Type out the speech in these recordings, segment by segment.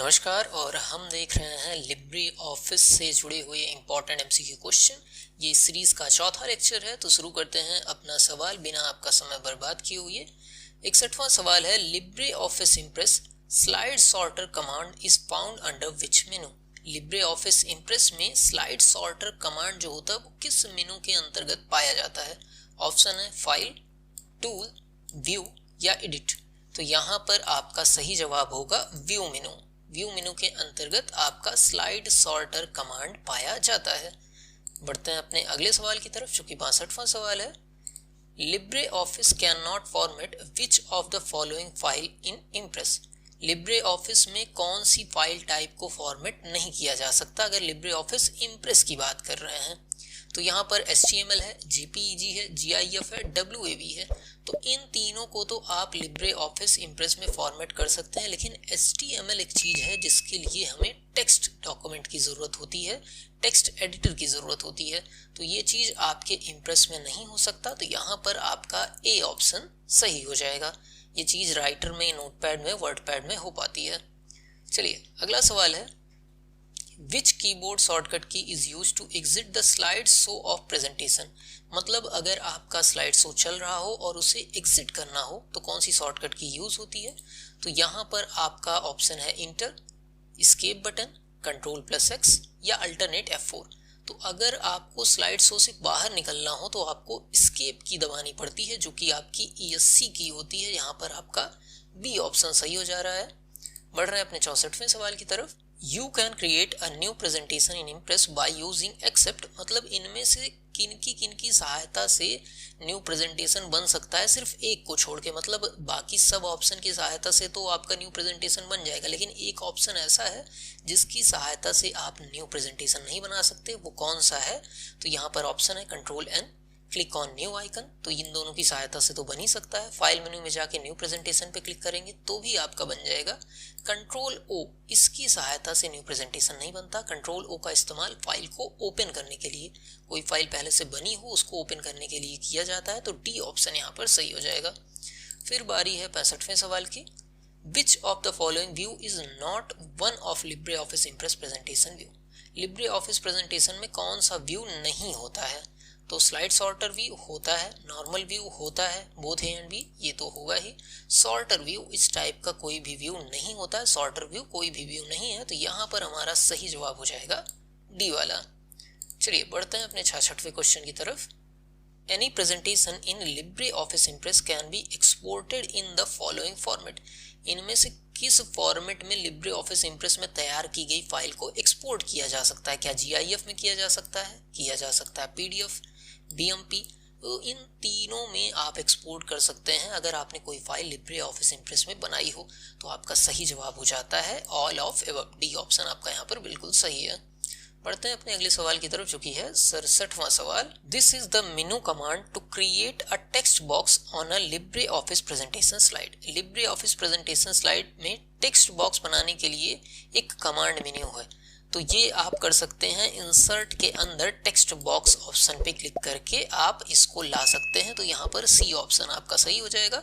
नमस्कार और हम देख रहे हैं लिब्रे ऑफिस से जुड़े हुए इम्पोर्टेंट एमसीक्यू क्वेश्चन। ये सीरीज का चौथा लेक्चर है, तो शुरू करते हैं अपना सवाल बिना आपका समय बर्बाद किए हुए। 61वां सवाल है, Libre Office impress slide sorter command is found under which menu. Libre Office Impress में स्लाइड सॉर्टर कमांड जो होता है वो किस मेनू के अंतर्गत पाया जाता है? ऑप्शन है फाइल, टूल, व्यू या एडिट। तो यहाँ पर आपका सही जवाब होगा व्यू मेनू। व्यू मेनू के अंतर्गत आपका स्लाइड सॉर्टर कमांड पाया जाता है। बढ़ते हैं अपने अगले सवाल की तरफ, जो कि 62वां सवाल है। Libre office can not format which of the following file in impress. Libre office में कौन सी फाइल टाइप को फॉर्मेट नहीं किया जा सकता अगर लिब्रे ऑफिस इम्प्रेस की बात कर रहे हैं? तो यहाँ पर HTML है, JPEG है, GIF है, WAV है। तो इन तीनों को तो आप लिब्रे ऑफिस इम्प्रेस में फॉर्मेट कर सकते हैं, लेकिन HTML एक चीज़ है जिसके लिए हमें टेक्स्ट डॉक्यूमेंट की ज़रूरत होती है, टेक्स्ट एडिटर की ज़रूरत होती है। तो ये चीज़ आपके इम्प्रेस में नहीं हो सकता। तो यहाँ पर आपका ए ऑप्शन सही हो जाएगा। ये चीज़ राइटर में, नोटपैड में, वर्डपैड में हो पाती है। चलिए अगला सवाल है, which keyboard shortcut key is use to exit the slide show of presentation. मतलब अगर आपका स्लाइड शो चल रहा हो और उसे एग्जिट करना हो तो कौन सी शॉर्टकट की यूज होती है? तो यहाँ पर आपका ऑप्शन है इंटर, एस्केप बटन, Ctrl+X या अल्टरनेट F4। तो अगर आपको स्लाइड शो से बाहर निकलना हो तो आपको एस्केप की दबानी पड़ती है, जो कि आपकी ESC की होती है। यहाँ पर आपका बी ऑप्शन सही हो जा रहा है। बढ़ रहे हैं अपने 64वें सवाल की तरफ। You can create a new presentation in Impress by using except. मतलब इनमें से किन की सहायता से न्यू प्रेजेंटेशन बन सकता है, सिर्फ एक को छोड़ के। मतलब बाकी सब ऑप्शन की सहायता से तो आपका न्यू प्रेजेंटेशन बन जाएगा, लेकिन एक ऑप्शन ऐसा है जिसकी सहायता से आप न्यू प्रेजेंटेशन नहीं बना सकते। वो कौन सा है? तो यहाँ पर ऑप्शन है Ctrl+N, click on new icon. तो इन दोनों की सहायता से तो बन ही सकता है। फाइल मेन्यू में जाके न्यू प्रेजेंटेशन पे क्लिक करेंगे तो भी आपका बन जाएगा। Ctrl+O, इसकी सहायता से न्यू प्रेजेंटेशन नहीं बनता। Ctrl+O का इस्तेमाल फाइल को ओपन करने के लिए, कोई फाइल पहले से बनी हो उसको ओपन करने के लिए किया जाता है। तो डी ऑप्शन यहाँ पर सही हो जाएगा। फिर बारी है 65वें सवाल की। Which of the following view is not one of Libre Office impress presentation view. Libre Office presentation में कौन सा व्यू नहीं होता है? तो स्लाइड सॉर्टर व्यू होता है, नॉर्मल व्यू होता है, बोथ ए एंड बी ये तो होगा ही। सॉर्टर व्यू इस टाइप का कोई भी व्यू नहीं होता है। सॉर्टर व्यू कोई भी व्यू नहीं है। तो यहाँ पर हमारा सही जवाब हो जाएगा डी वाला। चलिए बढ़ते हैं अपने 66वें क्वेश्चन की तरफ। Any presentation in Libre Office impress can be exported in the following format. इनमें से किस फॉर्मेट में लिब्रे ऑफिस इम्प्रेस में तैयार की गई फाइल को एक्सपोर्ट किया जा सकता है? क्या GIF में किया जा सकता है PDF, BMP। तो इन तीनों में आप एक्सपोर्ट कर सकते हैं। अगर आपने कोई फाइल लिब्रे ऑफिस इम्प्रेस में बनाई हो तो आपका सही जवाब हो जाता है all of above. D option आपका यहाँ पर बिल्कुल सही है। बढ़ते हैं अपने अगले सवाल की तरफ, जो कि है 67वां सवाल। This is the menu command to create a text box on a Libre Office presentation slide. Libre Office presentation slide में टेक्स्ट बॉक्स बनाने के लिए एक कमांड मेन्यू है। तो ये आप कर सकते हैं इंसर्ट के अंदर टेक्स्ट बॉक्स ऑप्शन पे क्लिक करके आप इसको ला सकते हैं। तो यहाँ पर सी ऑप्शन आपका सही हो जाएगा।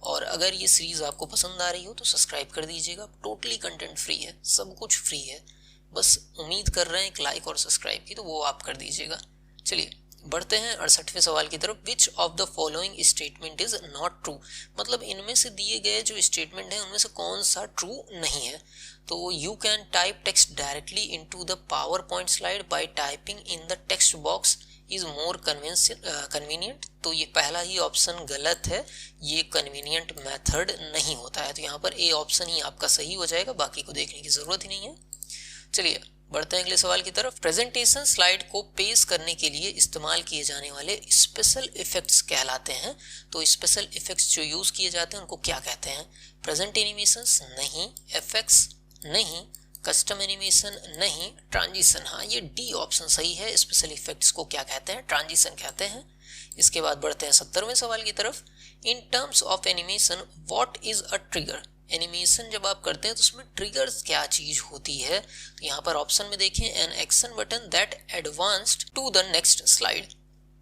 और अगर ये सीरीज आपको पसंद आ रही हो तो सब्सक्राइब कर दीजिएगा। टोटली कंटेंट फ्री है, सब कुछ फ्री है। बस उम्मीद कर रहे हैं एक लाइक और सब्सक्राइब की, तो वो आप कर दीजिएगा। चलिए बढ़ते हैं 68वें सवाल की तरफ। Which of the following statement is not true. मतलब इनमें से दिए गए जो स्टेटमेंट है उनमें से कौन सा ट्रू नहीं है? तो you can type text directly into the power point slide bye typing in the text box is more convenient. तो ये पहला ही ऑप्शन गलत है, ये कन्वीनियंट मेथड नहीं होता है। तो यहाँ पर ए ऑप्शन ही आपका सही हो जाएगा, बाकी को देखने की जरूरत ही नहीं है। चलिए बढ़ते हैं अगले सवाल की तरफ। प्रेजेंटेशन स्लाइड को पेश करने के लिए इस्तेमाल किए जाने वाले स्पेशल इफेक्ट्स कहलाते हैं। तो स्पेशल इफेक्ट्स जो यूज किए जाते हैं उनको क्या कहते हैं? प्रेजेंट एनिमेशंस नहीं, एफेक्ट्स नहीं, कस्टम एनिमेशन नहीं, ट्रांजिशन हाँ। ये डी ऑप्शन सही है। स्पेशल इफेक्ट्स को क्या कहते हैं? ट्रांजिशन कहते हैं। इसके बाद बढ़ते हैं 70वें सवाल की तरफ। In terms of animation what is a trigger. Animation जब आप करते हैं तो उसमें ट्रिगर्स क्या चीज होती है? तो यहाँ पर ऑप्शन में देखें, an action button that advanced to the next slide,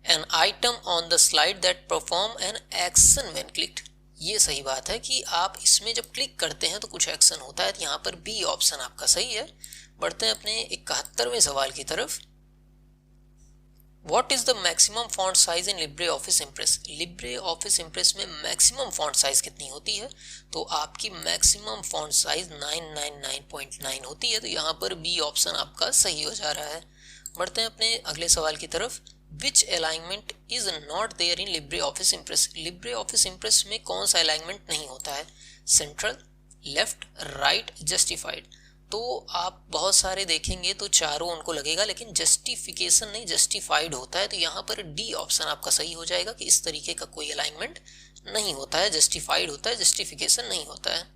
an item on the slide that perform an action when clicked. ये सही बात है कि आप इसमें जब क्लिक करते हैं तो कुछ एक्शन होता है, तो यहाँ पर बी ऑप्शन आपका सही है। बढ़ते हैं अपने 71वें सवाल की तरफ। What is the maximum font size in LibreOffice Impress? LibreOffice Impress में मैक्सिमम फॉन्ट साइज कितनी होती है? तो आपकी मैक्सिमम फॉन्ट साइज 999.9 होती है, तो यहाँ पर बी ऑप्शन आपका सही हो जा रहा है। बढ़ते हैं अपने अगले सवाल की तरफ। Which alignment is not there in LibreOffice Impress? LibreOffice Impress में कौन सा अलाइनमेंट नहीं होता है? Central, left, right, justified. तो आप बहुत सारे देखेंगे तो चारों उनको लगेगा, लेकिन जस्टिफिकेशन नहीं, जस्टिफाइड होता है। तो यहाँ पर डी ऑप्शन आपका सही हो जाएगा कि इस तरीके का कोई अलाइनमेंट नहीं होता है, जस्टिफाइड होता है, जस्टिफिकेशन नहीं होता है।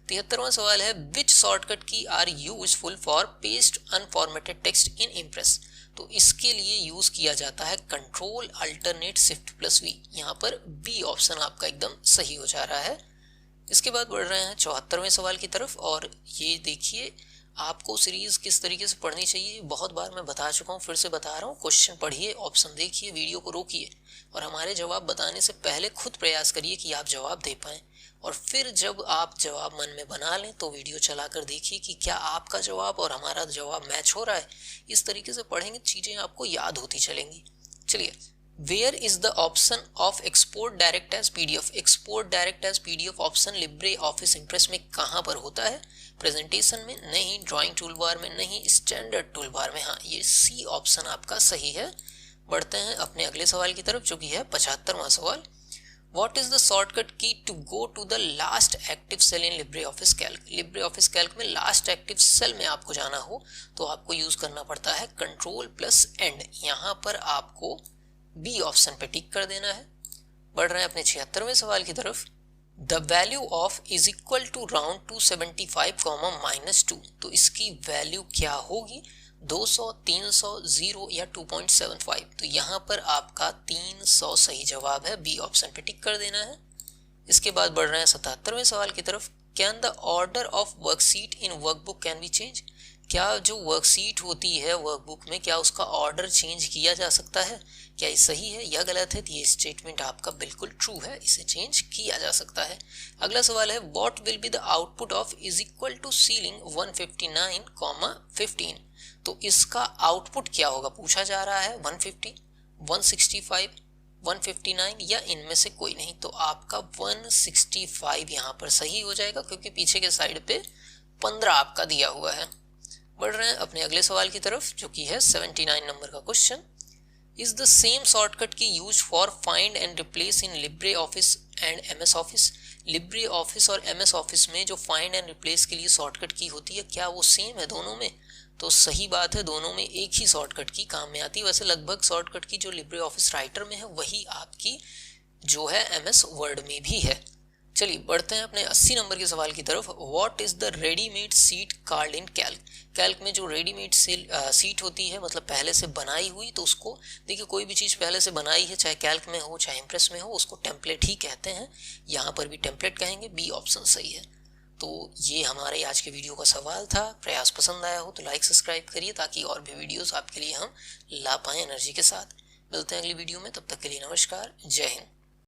73वां सवाल है, which shortcut key are useful for paste unformatted text in Impress? तो इसके लिए यूज किया जाता है control alternate shift plus V. यहाँ पर बी ऑप्शन आपका एकदम सही हो जा रहा है। इसके बाद बढ़ रहे हैं 74वें सवाल की तरफ, और ये देखिए आपको सीरीज किस तरीके से पढ़नी चाहिए बहुत बार मैं बता चुका हूँ, फिर से बता रहा हूँ। क्वेश्चन पढ़िए, ऑप्शन देखिए, वीडियो को रोकिए और हमारे जवाब बताने से पहले खुद प्रयास करिए कि आप जवाब दे पाएं, और फिर जब आप जवाब मन में बना लें तो वीडियो चलाकर देखिए कि क्या आपका जवाब और हमारा जवाब मैच हो रहा है। इस तरीके से पढ़ेंगे चीज़ें आपको याद होती चलेंगी। चलिए, where is the option of export direct as PDF? Export direct as PDF option Libre Office Impress में कहाँ पर होता है? प्रेजेंटेशन में नहीं, ड्राइंग टूल बार में नहीं, स्टैंडर्ड टूल बार में। हाँ, ये सी ऑप्शन आपका सही है। बढ़ते हैं अपने अगले सवाल की तरफ, जो कि है 75वां सवाल। What is the shortcut key to go to the last active cell in LibreOffice Calc? LibreOffice Calc में लास्ट एक्टिव सेल में आपको जाना हो तो आपको यूज करना पड़ता है कंट्रोल प्लस एंड। यहाँ पर आपको बी ऑप्शन पे टिक कर देना है। बढ़ रहे हैं अपने 76वें सवाल की तरफ। The value of is equal to round 275 -2। तो इसकी वैल्यू क्या होगी? 200, 300, 0 या 2.75। तो यहाँ पर आपका 300 सही जवाब है, बी ऑप्शन पे टिक कर देना है। इसके बाद बढ़ रहे हैं 77वें सवाल की तरफ। Can the order of worksheet in workbook can be change? क्या जो वर्कशीट होती है वर्कबुक में, क्या उसका ऑर्डर चेंज किया जा सकता है? क्या ये सही है या गलत है? तो ये स्टेटमेंट आपका बिल्कुल ट्रू है, इसे चेंज किया जा सकता है। अगला सवाल है, what will be the output of is equal to ceiling 159, 15? तो इसका आउटपुट क्या होगा पूछा जा रहा है। 150, 165, 159 या इनमें से कोई नहीं। तो आपका 165 यहाँ पर सही हो जाएगा, क्योंकि पीछे के साइड पे 15 आपका दिया हुआ है। बढ़ रहे हैं अपने अगले सवाल की तरफ, जो कि है 79 नंबर का question. Is the same shortcut key use for find and replace in LibreOffice and MS office? LibreOffice और एमएस ऑफिस में जो फाइंड एंड रिप्लेस के लिए शॉर्टकट की होती है, क्या वो सेम है दोनों में? तो सही बात है, दोनों में एक ही शॉर्टकट की काम में आती है। वैसे लगभग शॉर्टकट की जो लिब्रे ऑफिस राइटर में है वही आपकी जो है एमएस वर्ड में भी है। चलिए बढ़ते हैं अपने 80 नंबर के सवाल की तरफ। What is the readymade seat called in Calc? Calc में जो रेडीमेड सीट होती है, मतलब पहले से बनाई हुई, तो उसको देखिए कोई भी चीज़ पहले से बनाई है, चाहे कैल्क में हो चाहे इम्प्रेस में हो, उसको टेम्पलेट ही कहते हैं। यहाँ पर भी टेम्पलेट कहेंगे, बी ऑप्शन सही है। तो ये हमारे आज के वीडियो का सवाल था। प्रयास पसंद आया हो तो लाइक सब्सक्राइब करिए, ताकि और भी वीडियोस आपके लिए हम ला पाएँ एनर्जी के साथ। मिलते हैं अगली वीडियो में, तब तक के लिए नमस्कार, जय हिंद।